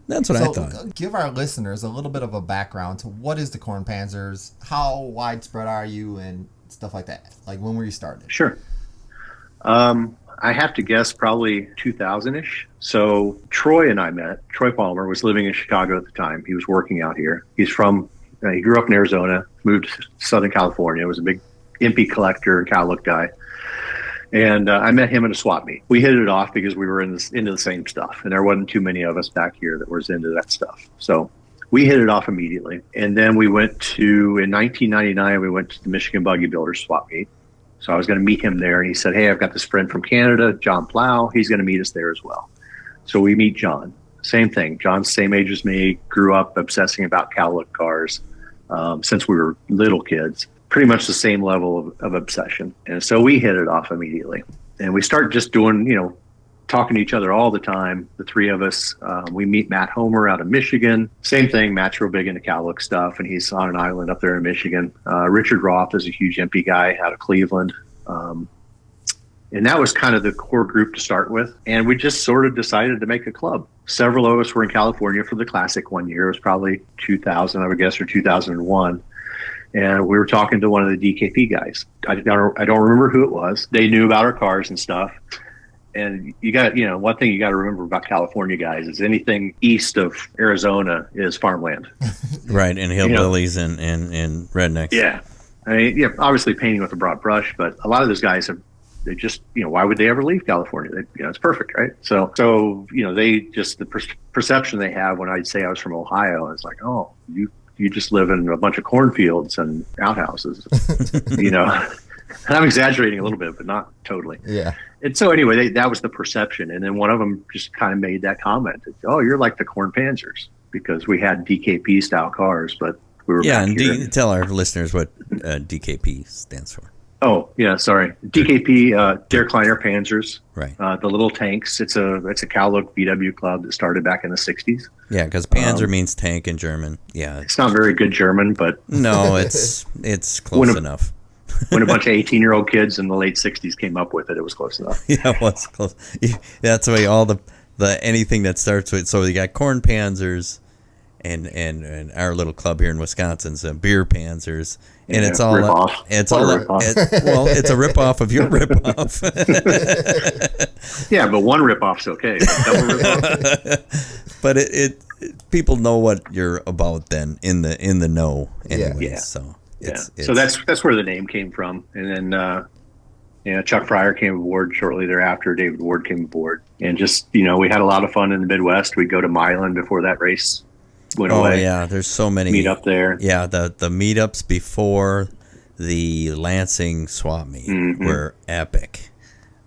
That's what I thought. Give our listeners a little bit of a background to what is the CornPanzers, how widespread are you, and stuff like that. Like, when were you started? Sure. I have to guess probably 2000-ish. So Troy and I met. Troy Palmer was living in Chicago at the time. He was working out here. He grew up in Arizona, moved to Southern California, was a big impy collector and cow look guy. And I met him at a swap meet. We hit it off because we were into the same stuff, and there wasn't too many of us back here that was into that stuff. So we hit it off immediately. And then in 1999, we went to the Michigan Buggy Builders swap meet. So I was going to meet him there, and he said, "Hey, I've got this friend from Canada, John Plow. He's going to meet us there as well." So we meet John. Same thing. John's the same age as me, grew up obsessing about cowlick cars since we were little kids. Pretty much the same level of obsession. And so we hit it off immediately. And we start just doing, talking to each other all the time, the three of us. We meet Matt Homer out of Michigan. Same thing, Matt's real big into cowlick stuff, and he's on an island up there in Michigan. Richard Roth is a huge MP guy out of Cleveland. And that was kind of the core group to start with. And we just sort of decided to make a club. Several of us were in California for the Classic one year. It was probably 2000, I would guess, or 2001. And we were talking to one of the DKP guys. I don't remember who it was. They knew about our cars and stuff. And you got, one thing you got to remember about California guys is anything east of Arizona is farmland. Right, and hillbillies and rednecks. Yeah. I mean, obviously painting with a broad brush, but a lot of those guys they just, why would they ever leave California? It's perfect, right? So they just, the perception they have when I'd say I was from Ohio, it's like, oh, you just live in a bunch of cornfields and outhouses, And I'm exaggerating a little bit, but not totally. Yeah. And so anyway, that was the perception. And then one of them just kind of made that comment. Oh, you're like the CornPanzers, because we had DKP style cars, but we were back here. Tell our listeners what DKP stands for. Oh, yeah, sorry. DKP, Der Kleiner Panzers. Right. The little tanks. It's a cowlook VW club that started back in the 60s. Yeah, because Panzer means tank in German. Yeah. It's not very good German, but... No, it's close enough. When a bunch of 18-year-old kids in the late 60s came up with it, it was close enough. Yeah, it was close. That's why all the anything that starts with... So you got CornPanzers and our little club here in Wisconsin's Beer Panzers. And it's all it's a ripoff of your ripoff. Yeah, but one ripoff's okay. Double ripoff. But it people know what you're about then in the know anyway. Yeah. So so that's where the name came from. And then Chuck Fryer came aboard shortly thereafter. David Ward came aboard, and just we had a lot of fun in the Midwest. We'd go to Milan before that race went away. Oh yeah, there's so many meet up there. Yeah, the meetups before the Lansing swap meet were epic.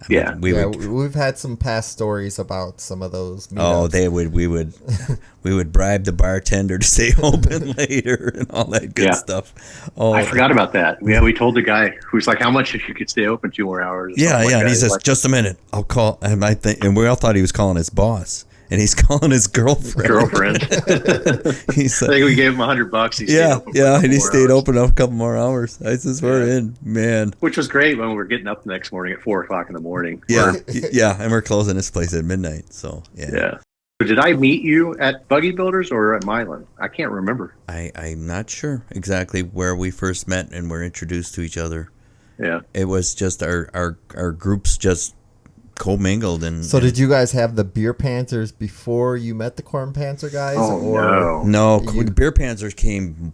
I mean, we've had some past stories about some of those Oh, meetups. we would bribe the bartender to stay open later and all that good stuff. Oh, I forgot about that. Yeah, we told the guy who's like, how much if you could stay open 2 more hours? Yeah, and he says, just a minute, I'll call. And we all thought he was calling his boss. And he's calling his girlfriend. He's like, I think we gave him $100. And he stayed open a couple more hours. I says, we're in, man. Which was great when we were getting up the next morning at 4:00 in the morning. Yeah, and we're closing this place at midnight. So yeah. Did I meet you at Buggy Builders or at Milan? I can't remember. I'm not sure exactly where we first met and were introduced to each other. Yeah. It was just our groups just commingled. And So did you guys have the beer Panzers before you met the CornPanzer guys? Oh, no. No, the beer Panzers came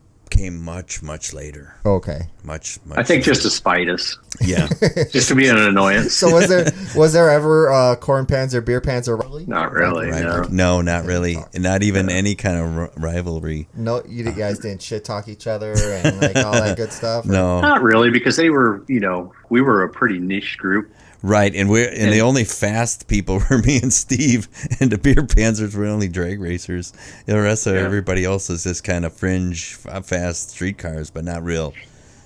much later. Okay. Much. I think just to spite us. Yeah. Just to be an annoyance. So was there ever CornPanzer beer Panzer rivalry? Not really. No, not really. Not even any kind of rivalry. No, you guys didn't shit talk each other and like all that good stuff. No, Not really, because they were, we were a pretty niche group. right. And the only fast people were me and Steve, and the beer Panzers were only drag racers. The rest of everybody else is just kind of fringe, fast street cars, but not real.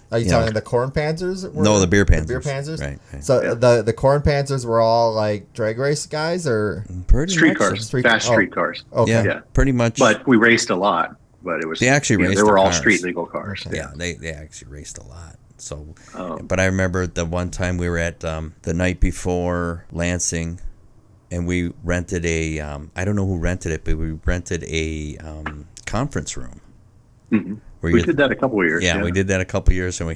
Are you talking the CornPanzers? No, the beer Panzers. The beer Panzers? Right. So the CornPanzers were all like drag race guys or Pretty Street much cars. so. Fast street cars. Okay. Yeah, pretty much. But we raced a lot. But it was They actually raced they were the all cars. street legal cars. Okay. Yeah, they actually raced a lot. So, but I remember the one time we were at the night before Lansing, and we rented a I don't know who rented it, but we rented a conference room. Mm-hmm. We did that a couple of years. Yeah, we did that a couple of years, and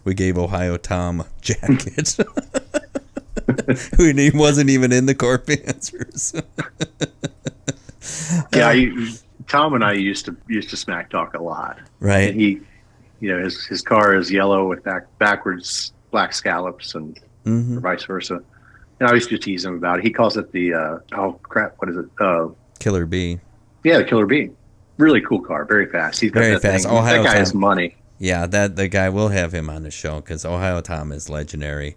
we gave Ohio Tom a jacket. He wasn't even in the CornPanzers. Yeah, Tom and I used to smack talk a lot. Right. And he, his car is yellow with backwards black scallops and or vice versa. And I used to tease him about it. He calls it the what is it? Killer Bee. Yeah, the Killer Bee. Really cool car, very fast. He's got Very that fast. thing. Ohio That guy Tom. has money. Yeah, the guy, will have him on the show because Ohio Tom is legendary.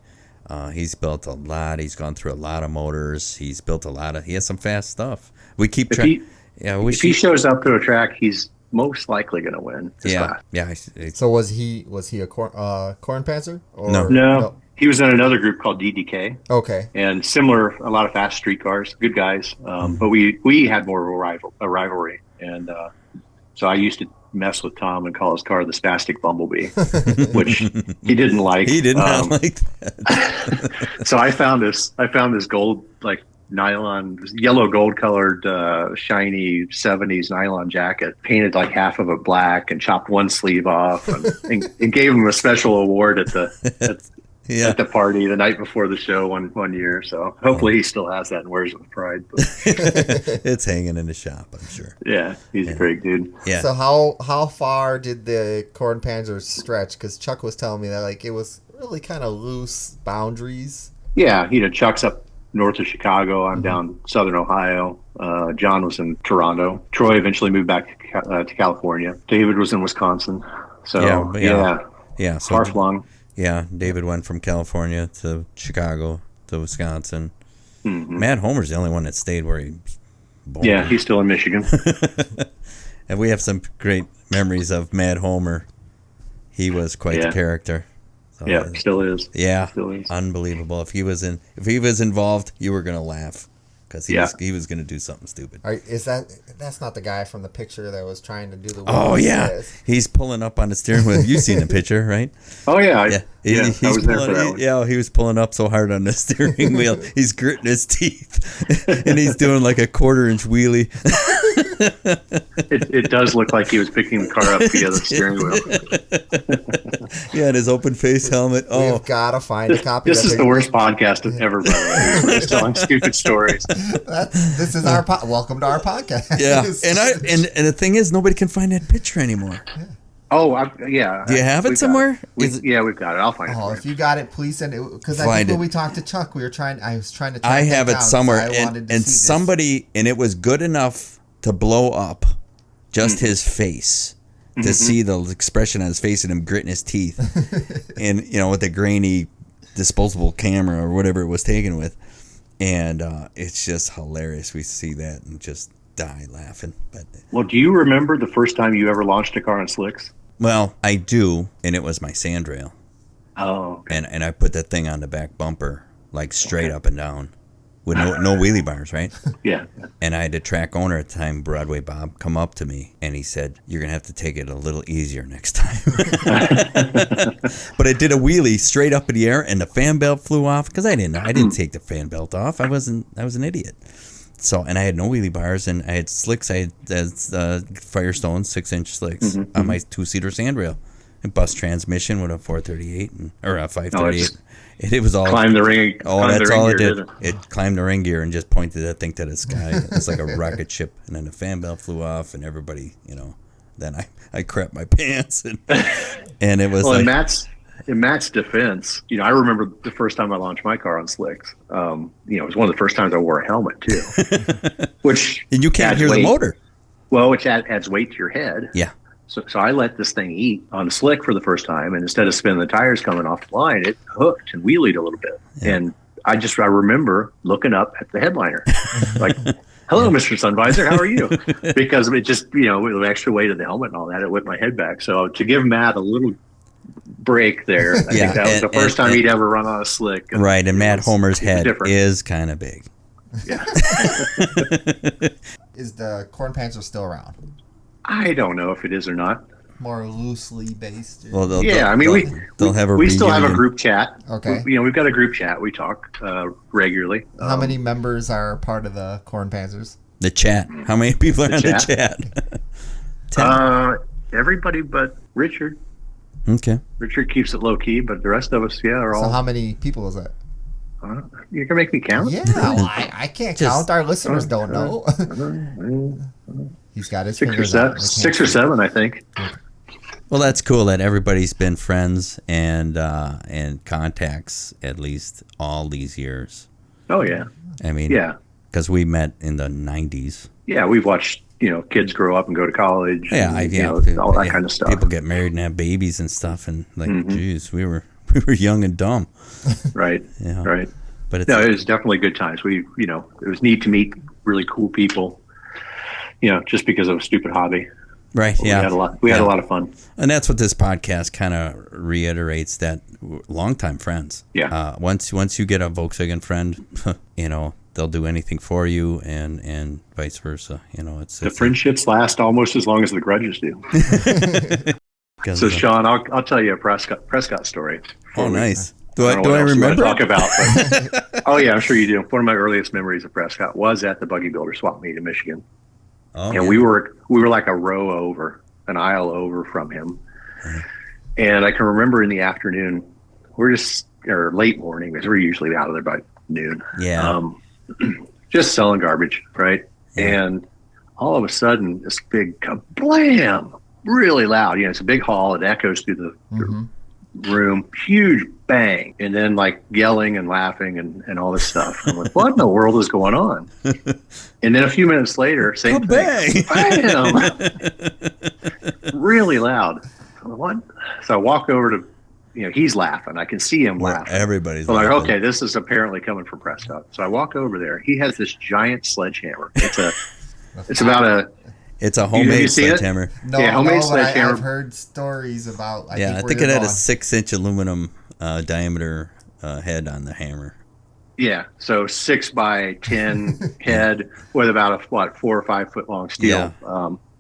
He's built a lot. He's gone through a lot of motors. He's built he has some fast stuff. We keep trying. Yeah, if he shows up to a track, he's most likely going to win. Yeah. So was he a CornPanzer? Or No. He was in another group called DDK. Okay. And similar, a lot of fast street cars, good guys. But we had more of a rivalry. And so I used to mess with Tom and call his car the Spastic Bumblebee, which he didn't like. He did not like that. So I found this gold, like nylon, yellow gold colored, shiny 70s nylon jacket, painted like half of it black and chopped one sleeve off and gave him a special award at the party the night before the show one year. So hopefully he still has that and wears it with pride. But It's hanging in the shop, I'm sure. yeah, he's a great dude. Yeah. So how far did the CornPanzers stretch? Because Chuck was telling me that like it was really kind of loose boundaries. Yeah, Chuck's up north of Chicago. I'm down southern Ohio. John was in Toronto. Troy eventually moved back to California. David was in Wisconsin. So Yeah. So far flung. Yeah, David went from California to Chicago to Wisconsin. Matt Homer's the only one that stayed where he was born. Yeah, he's still in Michigan. And we have some great memories of Matt Homer. He was quite the character. So, yeah, still is. Yeah, Still is. unbelievable. If he was involved, you were gonna laugh because he was gonna do something stupid. That's not the guy from the picture that was trying to do the Oh yeah, he's pulling up on the steering wheel. You've seen the picture, right? Oh yeah, I He's was there for pulling, that one. Yeah, he was pulling up so hard on the steering wheel. He's gritting his teeth, and he's doing like a 1/4-inch wheelie. It does look like he was picking the car up via the steering wheel. Yeah, and his open face helmet. Oh, We've got to find a copy. This is the worst podcast ever, by the way. We're just telling stupid stories. This is our welcome to our podcast. yeah, and the thing is, nobody can find that picture anymore. Oh, yeah. Do you have it somewhere? Yeah, we've got it. I'll find it. Oh, if you got it, please send it. Because I Find think when it. we talked to Chuck, I was trying to. I have it somewhere, and somebody. and it was good enough to blow up just his face to see the expression on his face and him gritting his teeth, and with the grainy disposable camera or whatever it was taken with, and it's just hilarious. We see that and just die laughing. But Well, do you remember the first time you ever launched a car on slicks? well, I do, and it was my sandrail, Oh, okay. and I put that thing on the back bumper like straight up and down. With no wheelie bars, right? Yeah. And I had a track owner at the time, Broadway Bob, come up to me, and he said, "You're going to have to take it a little easier next time." But I did a wheelie straight up in the air, and the fan belt flew off, because I didn't take the fan belt off. I was an idiot. So, and I had no wheelie bars, and I had slicks. I had Firestone 6-inch slicks on my 2-seater sandrail. A bus transmission with a 438 or a 538. It was all climb the ring. Oh, that's all it did. It climbed the ring gear and just pointed that thing to the sky. It's like a rocket ship. And then the fan belt flew off, and everybody, Then I crapped my pants, and it was in Matt's defense, I remember the first time I launched my car on slicks. It was one of the first times I wore a helmet too, which and you can't hear the motor. Well, which adds weight to your head. Yeah. So I let this thing eat on the slick for the first time, and instead of spinning the tires coming off the line, it hooked and wheelied a little bit. Yeah. And I remember looking up at the headliner, like, "Hello, Mr. Sunvisor, how are you?" Because it just, with the extra weight of the helmet and all that, it whipped my head back. So to give Matt a little break there, I think that was the first time he'd ever run on a slick. Right, and Matt Homer's head is kind of big. Yeah. Is the CornPanzer still around? I don't know if it is or not. More loosely based. Well, we still have a group chat. Okay. We've got a group chat. We talk regularly. How many members are part of the CornPanzers? The chat. How many people are on the chat? Everybody but Richard. Okay. Richard keeps it low key, but the rest of us, are all. So how many people is that? You can make me count? Yeah, I can't count. Our listeners don't know. He's got his fingers up. 6 or 7, I think. Well, that's cool that everybody's been friends and contacts at least all these years. Oh yeah. I mean, because we met in the 90s. Yeah, we've watched kids grow up and go to college. Yeah, all that kind of stuff. People get married and have babies and stuff, and geez, we were young and dumb. Right. Yeah. Right. But it was definitely good times. It was neat to meet really cool people. Just because of a stupid hobby. Right. But yeah. We had a lot of fun. And that's what this podcast kind of reiterates, that longtime friends. Yeah. Once you get a Volkswagen friend, they'll do anything for you, and vice versa. The friendships last almost as long as the grudges do. So, Sean, I'll tell you a Prescott story. Oh, nice. Do I You remember? talk about, but, oh yeah, I'm sure you do. One of my earliest memories of Prescott was at the Buggy Builder swap meet in Michigan. Oh, and we were like a row over, an aisle over from him. And I can remember in the afternoon, or late morning, because we're usually out of there by noon. Yeah. Just selling garbage, right? Yeah. And all of a sudden, this big kablam, really loud. It's a big hall. It echoes through the room, huge bang, and then like yelling and laughing and all this stuff. I'm like, what in the world is going on? And then a few minutes later, same thing, bam, really loud. What? So I walk over to, he's laughing. I can see him laughing. Everybody's laughing. Like, okay, this is apparently coming from Prescott. So I walk over there. He has this giant sledgehammer. It's a homemade sledgehammer. Homemade sledgehammer. I've heard stories about. I think it had a 6-inch aluminum diameter head on the hammer. Yeah, so 6x10 head with about a 4 or 5 foot long steel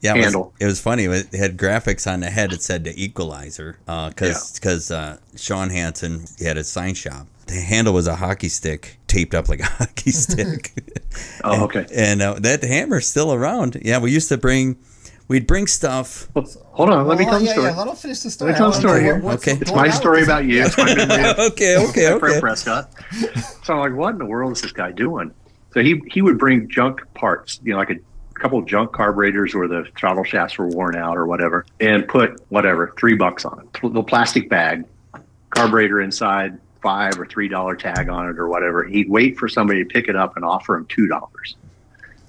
handle. It was funny. It had graphics on the head. It said the Equalizer because Sean Hansen had a sign shop. The handle was a hockey stick taped up like a hockey stick. Oh, okay. And that hammer's still around. Yeah, we'd bring stuff. Well, hold on, let me tell the story. Yeah, let him finish the story. Let me tell the story here. Okay. It's my story about you. It's my memory of okay. Prescott. So I'm like, what in the world is this guy doing? So he would bring junk parts, like a couple of junk carburetors where the throttle shafts were worn out or whatever, and put $3 on it. The plastic bag, carburetor inside, $5 or $3 tag on it or whatever. He'd wait for somebody to pick it up and offer him $2.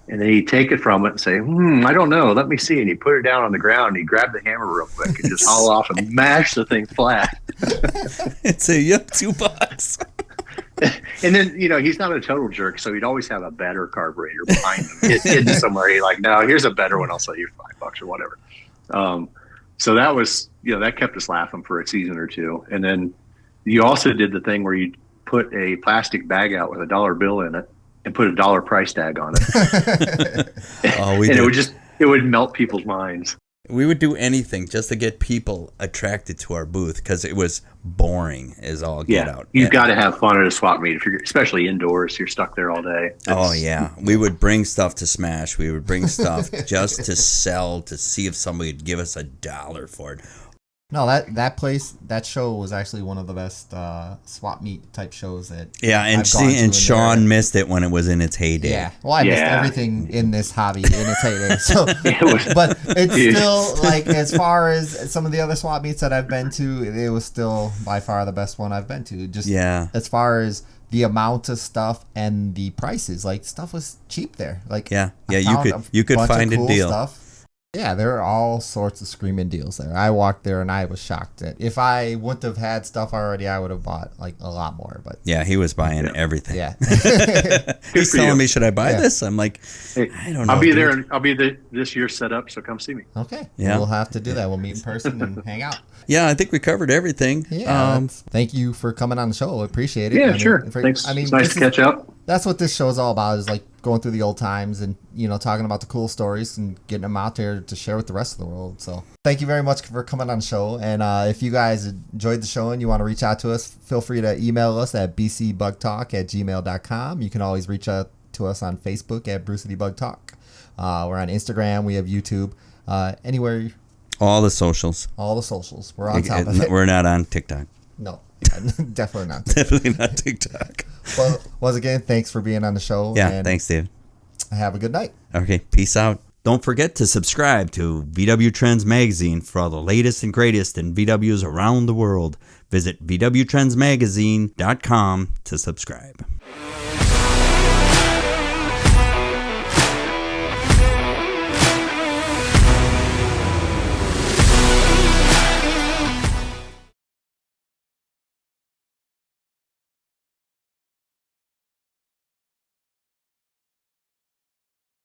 And then he'd take it from it and say, I don't know. Let me see. And he'd put it down on the ground and he'd grab the hammer real quick and just haul off and mash the thing flat. And say, yep, $2. And then, he's not a total jerk, so he'd always have a better carburetor behind him, hidden somewhere. He's like, no, here's a better one. I'll sell you $5 or whatever. So that was, that kept us laughing for a season or two. And then you also did the thing where you put a plastic bag out with a $1 bill in it and put a $1 price tag on it. It would melt people's minds. We would do anything just to get people attracted to our booth because it was boring as all get out. You've got to have fun at a swap meet, especially indoors. You're stuck there all day. We would bring stuff to smash. We would bring stuff just to sell, to see if somebody would give us $1 for it. No, that show was actually one of the best swap meet type shows that Yeah, and I've gone to in the Sean area. missed it when it was in its heyday. Yeah, well, I missed Yeah. everything in this hobby in its heyday. So, It was- but it's Yeah. still like as far as some of the other swap meets that I've been to, it was still by far the best one I've been to. Just Yeah. as far as the amount of stuff and the prices, like stuff was cheap there. Like Yeah. I Yeah, found you could bunch of find a cool deal. Stuff. Yeah, there are all sorts of screaming deals there. I walked there and I was shocked that if I wouldn't have had stuff already, I would have bought like a lot more. But Yeah, he was buying everything. yeah, He's for telling you. me, should I buy Yeah. this? I'm like, Hey, I don't know. I'll be dude. there. And I'll be this year set up. So come see me. okay. Yeah. We'll have to do that. We'll meet in person and hang out. Yeah, I think we covered everything. Yeah. Thank you for coming on the show. I appreciate it. Yeah, I mean, sure. for- Thanks. I mean, it's nice this to catch up. That's what this show is all about, is like going through the old times and, talking about the cool stories and getting them out there to share with the rest of the world. So thank you very much for coming on the show. And if you guys enjoyed the show and you want to reach out to us, feel free to email us at bcbugtalk@gmail.com. You can always reach out to us on Facebook at BruceCityBugTalk. We're on Instagram. We have YouTube. Anywhere, All the socials. all the socials. We're on top of it. We're not on TikTok. No, definitely not. Definitely not TikTok. Well, once again, thanks for being on the show. Yeah, and thanks, Dave. have a good night. Okay, peace out. Don't forget to subscribe to VW Trends Magazine for all the latest and greatest in VWs around the world. Visit VWTrendsMagazine.com to subscribe.